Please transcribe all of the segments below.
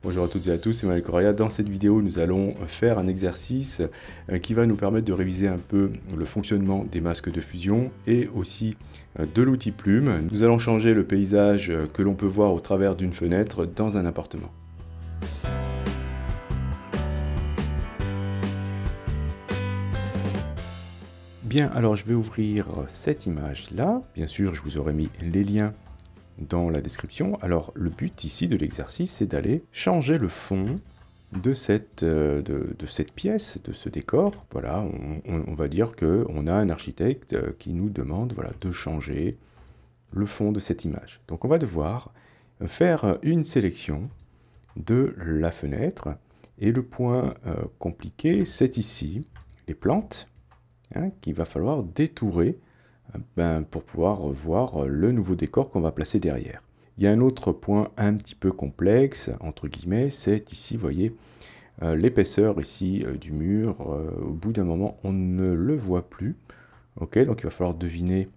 Bonjour à toutes et à tous, c'est Manuel Correa. Dans cette vidéo, nous allons faire un exercice qui va nous permettre de réviser un peu le fonctionnement des masques de fusion et aussi de l'outil plume. Nous allons changer le paysage que l'on peut voir au travers d'une fenêtre dans un appartement. Bien, alors je vais ouvrir cette image-là. Bien sûr, je vous aurai mis les liens dans la description. Alors le but ici de l'exercice, c'est d'aller changer le fond de cette pièce, de ce décor. Voilà, on va dire qu'on a un architecte qui nous demande voilà, de changer le fond de cette image. Donc on va devoir faire une sélection de la fenêtre. Et le point compliqué, c'est ici, les plantes, qu'il va falloir détourer pour pouvoir voir le nouveau décor qu'on va placer derrière. Il y a un autre point un petit peu complexe, entre guillemets, c'est ici, vous voyez, l'épaisseur ici du mur. Au bout d'un moment, on ne le voit plus. Ok, donc il va falloir deviner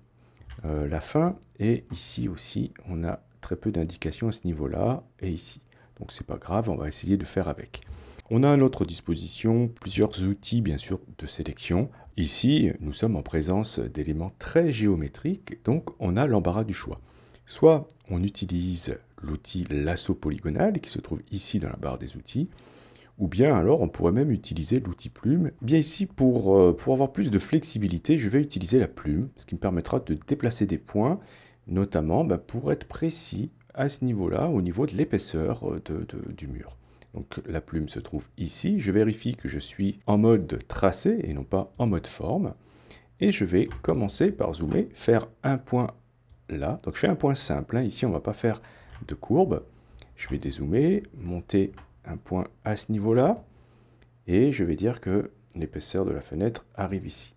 la fin. Et ici aussi, on a très peu d'indications à ce niveau-là, et ici. Donc c'est pas grave, on va essayer de faire avec. On a à notre disposition plusieurs outils, bien sûr, de sélection. Ici, nous sommes en présence d'éléments très géométriques, donc on a l'embarras du choix. Soit on utilise l'outil lasso polygonal qui se trouve ici dans la barre des outils, ou bien alors on pourrait même utiliser l'outil plume. Bien ici, pour avoir plus de flexibilité, je vais utiliser la plume, ce qui me permettra de déplacer des points, notamment pour être précis à ce niveau-là, au niveau de l'épaisseur du mur. Donc la plume se trouve ici, je vérifie que je suis en mode tracé et non pas en mode forme. Et je vais commencer par zoomer, faire un point là. Donc je fais un point simple, ici on ne va pas faire de courbe. Je vais dézoomer, monter un point à ce niveau-là. Et je vais dire que l'épaisseur de la fenêtre arrive ici.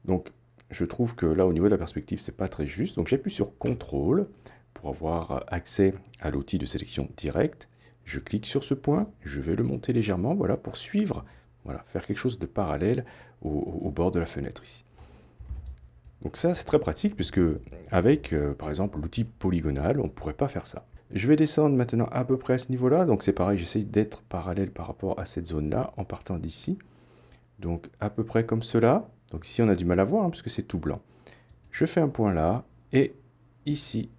Donc je trouve que là au niveau de la perspective, c'est pas très juste. Donc j'appuie sur CTRL pour avoir accès à l'outil de sélection directe. Je clique sur ce point, je vais le monter légèrement, voilà, pour suivre, voilà, faire quelque chose de parallèle au bord de la fenêtre ici. Donc ça, c'est très pratique, puisque avec, par exemple, l'outil polygonal, on ne pourrait pas faire ça. Je vais descendre maintenant à peu près à ce niveau-là, donc c'est pareil, j'essaye d'être parallèle par rapport à cette zone-là, en partant d'ici. Donc à peu près comme cela. Donc ici, on a du mal à voir, puisque c'est tout blanc. Je fais un point là, et ici,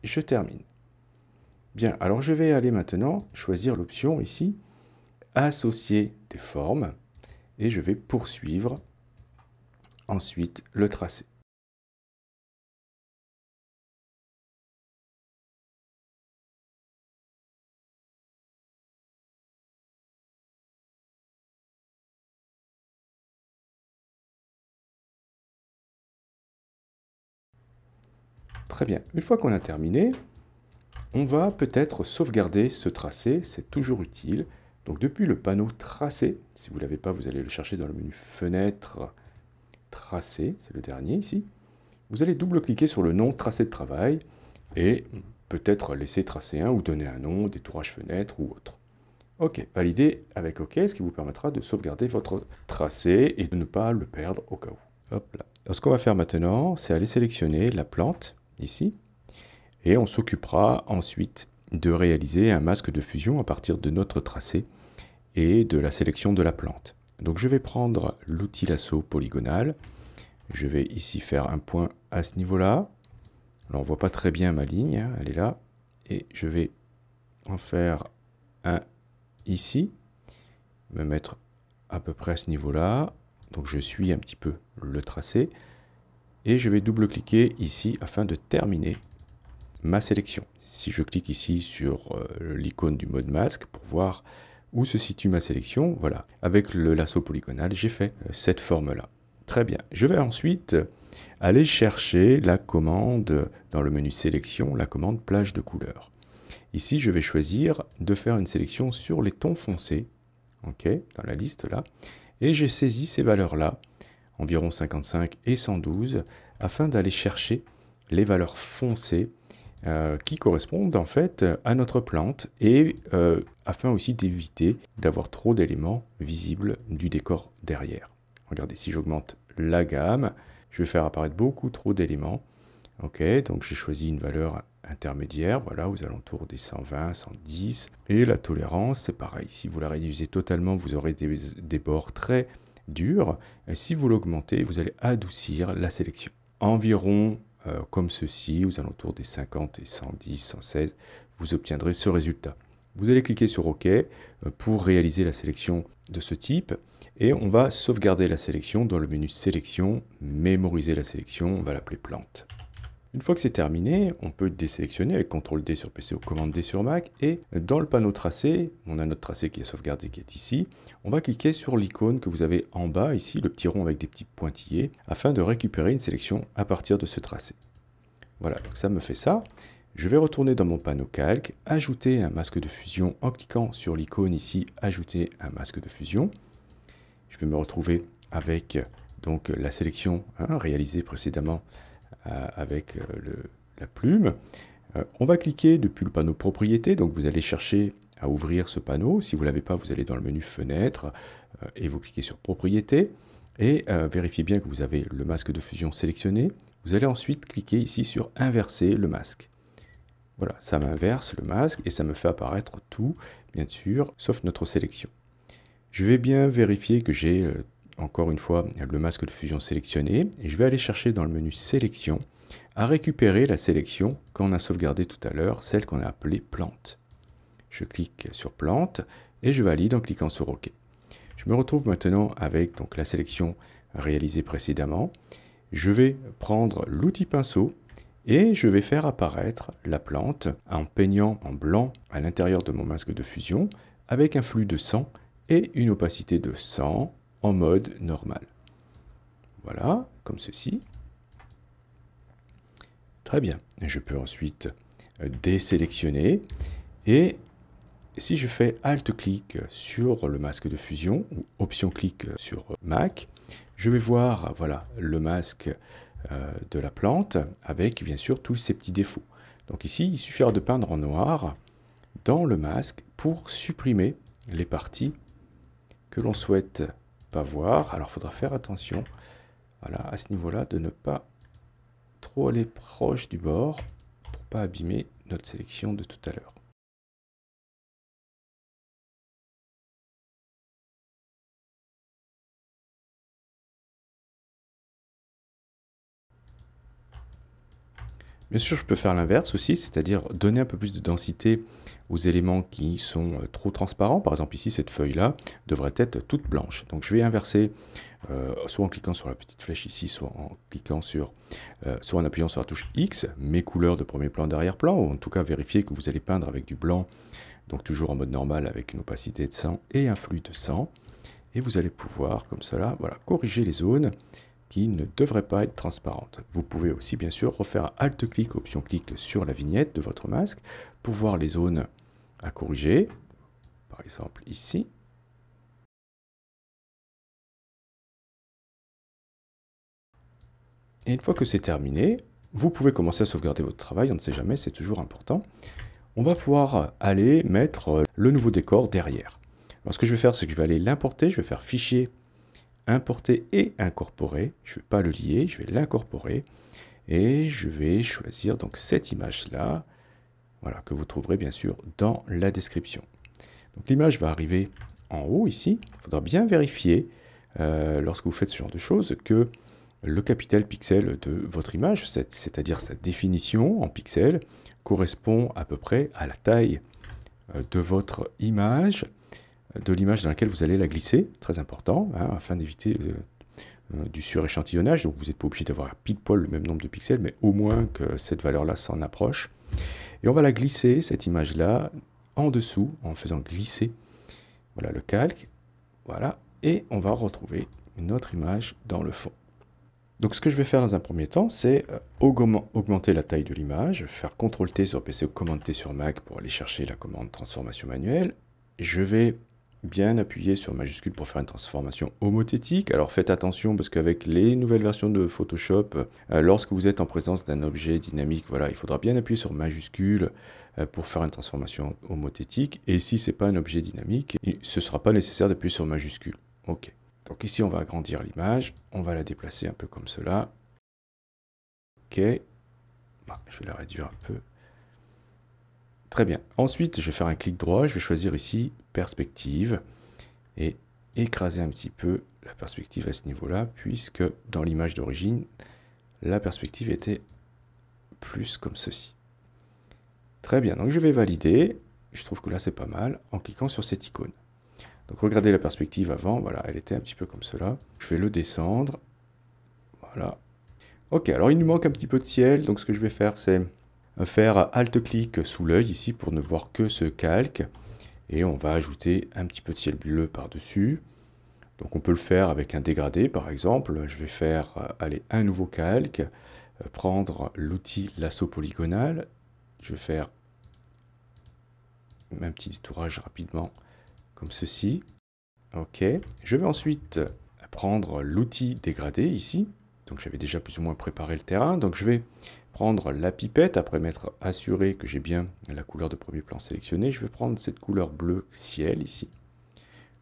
je termine. Bien, alors je vais aller maintenant choisir l'option ici, associer des formes, et je vais poursuivre ensuite le tracé. Très bien, une fois qu'on a terminé, on va peut-être sauvegarder ce tracé, c'est toujours utile. Donc depuis le panneau tracé, si vous ne l'avez pas, vous allez le chercher dans le menu fenêtre tracé, c'est le dernier ici. Vous allez double-cliquer sur le nom tracé de travail et peut-être laisser tracer un ou donner un nom, détourage fenêtre ou autre. Ok, validez avec OK, ce qui vous permettra de sauvegarder votre tracé et de ne pas le perdre au cas où. Hop là. Alors, ce qu'on va faire maintenant, c'est aller sélectionner la plante ici. Et on s'occupera ensuite de réaliser un masque de fusion à partir de notre tracé et de la sélection de la plante. Donc je vais prendre l'outil lasso polygonal. Je vais ici faire un point à ce niveau-là. Alors on ne voit pas très bien ma ligne, elle est là. Et je vais en faire un ici. Me mettre à peu près à ce niveau-là. Donc je suis un petit peu le tracé. Et je vais double-cliquer ici afin de terminer ma sélection. Si je clique ici sur l'icône du mode masque pour voir où se situe ma sélection, voilà, avec le lasso polygonal, j'ai fait cette forme-là. Très bien. Je vais ensuite aller chercher la commande dans le menu sélection, la commande plage de couleurs. Ici, je vais choisir de faire une sélection sur les tons foncés, ok, dans la liste là, et j'ai saisi ces valeurs-là, environ 55 et 112, afin d'aller chercher les valeurs foncées qui correspondent en fait à notre plante et afin aussi d'éviter d'avoir trop d'éléments visibles du décor derrière. Regardez, si j'augmente la gamme, je vais faire apparaître beaucoup trop d'éléments. Ok, donc j'ai choisi une valeur intermédiaire, voilà, aux alentours des 120, 110. Et la tolérance, c'est pareil. Si vous la réduisez totalement, vous aurez des bords très durs. Et si vous l'augmentez, vous allez adoucir la sélection. Environ comme ceci, aux alentours des 50 et 110, 116, vous obtiendrez ce résultat. Vous allez cliquer sur OK pour réaliser la sélection de ce type. Et on va sauvegarder la sélection dans le menu Sélection, mémoriser la sélection, on va l'appeler Plante. Une fois que c'est terminé, on peut désélectionner avec CTRL D sur PC ou Commande D sur Mac. Et dans le panneau tracé, on a notre tracé qui est sauvegardé, qui est ici. On va cliquer sur l'icône que vous avez en bas, ici, le petit rond avec des petits pointillés, afin de récupérer une sélection à partir de ce tracé. Voilà, donc ça me fait ça. Je vais retourner dans mon panneau calque, ajouter un masque de fusion en cliquant sur l'icône ici, ajouter un masque de fusion. Je vais me retrouver avec donc la sélection réalisée précédemment avec la plume. On va cliquer depuis le panneau propriété, donc vous allez chercher à ouvrir ce panneau. Si vous ne l'avez pas, vous allez dans le menu fenêtre et vous cliquez sur propriété et vérifiez bien que vous avez le masque de fusion sélectionné. Vous allez ensuite cliquer ici sur inverser le masque. Voilà, ça m'inverse le masque et ça me fait apparaître tout, bien sûr, sauf notre sélection. Je vais bien vérifier que j'ai encore une fois le masque de fusion sélectionné et je vais aller chercher dans le menu sélection à récupérer la sélection qu'on a sauvegardée tout à l'heure, celle qu'on a appelée plante. Je clique sur plante et je valide en cliquant sur OK. Je me retrouve maintenant avec donc, la sélection réalisée précédemment. Je vais prendre l'outil pinceau et je vais faire apparaître la plante en peignant en blanc à l'intérieur de mon masque de fusion avec un flux de 100 et une opacité de 100 en mode normal. Voilà, comme ceci. Très bien. Je peux ensuite désélectionner et si je fais Alt-clic sur le masque de fusion ou Option-clic sur Mac, je vais voir voilà, le masque de la plante avec bien sûr tous ces petits défauts. Donc ici, il suffira de peindre en noir dans le masque pour supprimer les parties que l'on souhaite pas voir. Alors il faudra faire attention voilà, à ce niveau-là de ne pas trop aller proche du bord pour pas abîmer notre sélection de tout à l'heure. Bien sûr, je peux faire l'inverse aussi, c'est-à-dire donner un peu plus de densité aux éléments qui sont trop transparents. Par exemple, ici, cette feuille-là devrait être toute blanche. Donc, je vais inverser, soit en cliquant sur la petite flèche ici, soit en cliquant sur, soit en appuyant sur la touche X, mes couleurs de premier plan, d'arrière-plan, ou en tout cas vérifier que vous allez peindre avec du blanc, donc toujours en mode normal avec une opacité de 100 et un flux de 100. Et vous allez pouvoir, comme cela, voilà, corriger les zones qui ne devrait pas être transparente. Vous pouvez aussi bien sûr refaire Alt-clic, Option-clic sur la vignette de votre masque pour voir les zones à corriger, par exemple ici. Et une fois que c'est terminé, vous pouvez commencer à sauvegarder votre travail, on ne sait jamais, c'est toujours important. On va pouvoir aller mettre le nouveau décor derrière. Alors ce que je vais faire, c'est que je vais aller l'importer, je vais faire Fichier, Importer et incorporer. Je ne vais pas le lier, je vais l'incorporer. Et je vais choisir donc cette image-là, voilà, que vous trouverez bien sûr dans la description. Donc l'image va arriver en haut ici. Il faudra bien vérifier, lorsque vous faites ce genre de choses, que le capital pixel de votre image, c'est-à-dire sa définition en pixels, correspond à peu près à la taille de votre image, de l'image dans laquelle vous allez la glisser, très important, hein, afin d'éviter du suréchantillonnage. Donc vous n'êtes pas obligé d'avoir pile poil le même nombre de pixels, mais au moins que cette valeur-là s'en approche. Et on va la glisser, cette image-là, en dessous, en faisant glisser voilà, le calque. Voilà, et on va retrouver une autre image dans le fond. Donc ce que je vais faire dans un premier temps, c'est augmenter la taille de l'image, faire CTRL-T sur PC ou Commande-T sur Mac pour aller chercher la commande transformation manuelle. Je vais bien appuyer sur majuscule pour faire une transformation homothétique. Alors faites attention parce qu'avec les nouvelles versions de Photoshop, lorsque vous êtes en présence d'un objet dynamique, voilà, il faudra bien appuyer sur majuscule pour faire une transformation homothétique. Et si ce n'est pas un objet dynamique, ce ne sera pas nécessaire d'appuyer sur majuscule. OK. Donc ici, on va agrandir l'image. On va la déplacer un peu comme cela. OK. Bah, je vais la réduire un peu. Très bien. Ensuite, je vais faire un clic droit, je vais choisir ici perspective et écraser un petit peu la perspective à ce niveau-là, puisque dans l'image d'origine, la perspective était plus comme ceci. Très bien, donc je vais valider. Je trouve que là c'est pas mal en cliquant sur cette icône. Donc regardez la perspective avant, voilà, elle était un petit peu comme cela. Je vais le descendre. Voilà. Ok, alors il nous manque un petit peu de ciel, donc ce que je vais faire c'est faire Alt-clic sous l'œil ici pour ne voir que ce calque. Et on va ajouter un petit peu de ciel bleu par-dessus. Donc on peut le faire avec un dégradé par exemple. Je vais faire allez, un nouveau calque, prendre l'outil lasso polygonal. Je vais faire un petit détourage rapidement comme ceci. Ok. Je vais ensuite prendre l'outil dégradé ici. Donc j'avais déjà plus ou moins préparé le terrain. Donc je vais prendre la pipette, après m'être assuré que j'ai bien la couleur de premier plan sélectionnée. Je vais prendre cette couleur bleu ciel ici.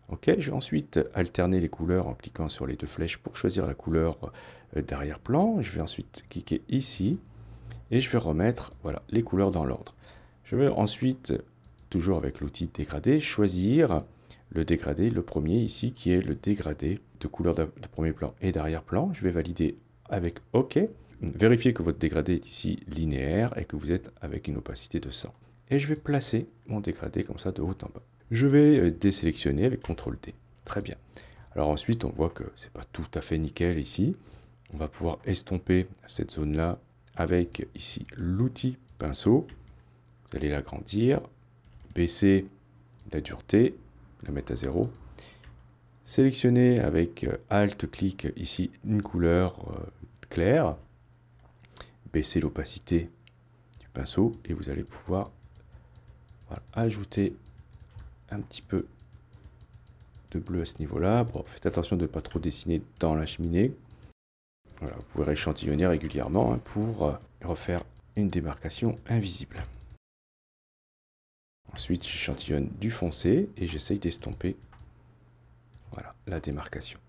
Ok, je vais ensuite alterner les couleurs en cliquant sur les deux flèches pour choisir la couleur d'arrière-plan. Je vais ensuite cliquer ici et je vais remettre voilà, les couleurs dans l'ordre. Je vais ensuite, toujours avec l'outil dégradé, choisir le dégradé, le premier ici, qui est le dégradé de couleur de premier plan et d'arrière-plan. Je vais valider avec OK. Vérifiez que votre dégradé est ici linéaire et que vous êtes avec une opacité de 100. Et je vais placer mon dégradé comme ça de haut en bas. Je vais désélectionner avec CTRL-D. Très bien. Alors ensuite, on voit que c'est pas tout à fait nickel ici. On va pouvoir estomper cette zone-là avec ici l'outil pinceau. Vous allez l'agrandir, baisser la dureté, la mettre à 0. Sélectionner avec Alt-clic ici une couleur claire. Baisser l'opacité du pinceau et vous allez pouvoir voilà, ajouter un petit peu de bleu à ce niveau-là. Bon, faites attention de ne pas trop dessiner dans la cheminée. Voilà, vous pouvez rééchantillonner régulièrement hein, pour refaire une démarcation invisible. Ensuite, j'échantillonne du foncé et j'essaye d'estomper voilà, la démarcation.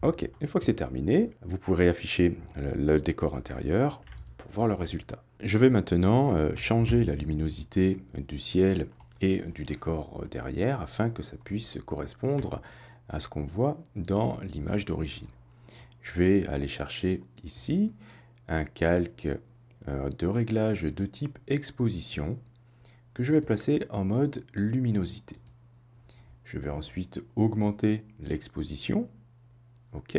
Ok, une fois que c'est terminé, vous pourrez afficher le décor intérieur pour voir le résultat. Je vais maintenant changer la luminosité du ciel et du décor derrière afin que ça puisse correspondre à ce qu'on voit dans l'image d'origine. Je vais aller chercher ici un calque de réglage de type exposition que je vais placer en mode luminosité. Je vais ensuite augmenter l'exposition. Ok.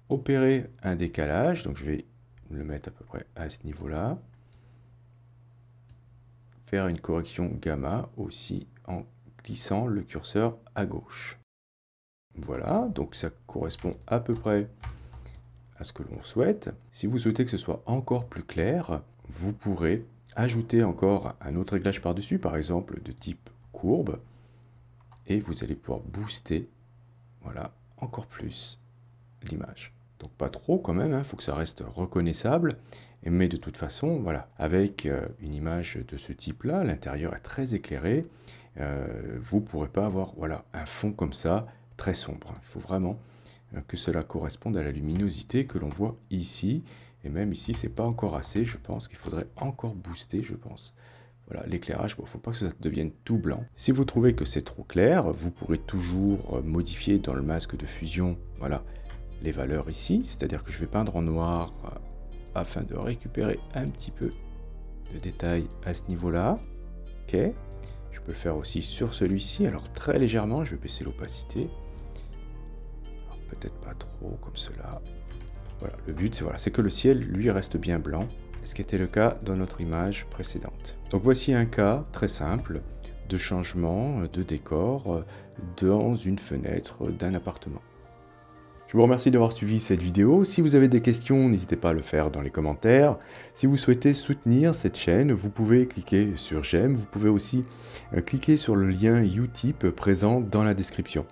Opérer un décalage, donc je vais le mettre à peu près à ce niveau-là. Faire une correction gamma aussi en glissant le curseur à gauche. Voilà, donc ça correspond à peu près à ce que l'on souhaite. Si vous souhaitez que ce soit encore plus clair, vous pourrez ajouter encore un autre réglage par-dessus, par exemple de type courbe, et vous allez pouvoir booster, voilà, encore plus l'image. Donc pas trop quand même, il faut que ça reste reconnaissable, mais de toute façon, voilà, avec une image de ce type-là, l'intérieur est très éclairé, vous ne pourrez pas avoir voilà, un fond comme ça, très sombre. Il faut vraiment que cela corresponde à la luminosité que l'on voit ici, et même ici, c'est pas encore assez, je pense qu'il faudrait encore booster, je pense. Voilà, l'éclairage, il ne faut pas que ça devienne tout blanc. Si vous trouvez que c'est trop clair, vous pourrez toujours modifier dans le masque de fusion, voilà, les valeurs ici, c'est-à-dire que je vais peindre en noir afin de récupérer un petit peu de détails à ce niveau-là. Ok, je peux le faire aussi sur celui-ci, alors très légèrement, je vais baisser l'opacité. Peut-être pas trop comme cela. Voilà, le but c'est que le ciel lui reste bien blanc, ce qui était le cas dans notre image précédente. Donc voici un cas très simple de changement de décor dans une fenêtre d'un appartement. Je vous remercie d'avoir suivi cette vidéo. Si vous avez des questions, n'hésitez pas à le faire dans les commentaires. Si vous souhaitez soutenir cette chaîne, vous pouvez cliquer sur j'aime. Vous pouvez aussi cliquer sur le lien Utip présent dans la description.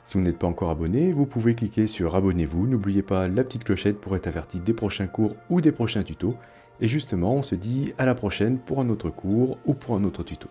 Si vous n'êtes pas encore abonné, vous pouvez cliquer sur abonnez-vous. N'oubliez pas la petite clochette pour être averti des prochains cours ou des prochains tutos. Et justement, on se dit à la prochaine pour un autre cours ou pour un autre tuto.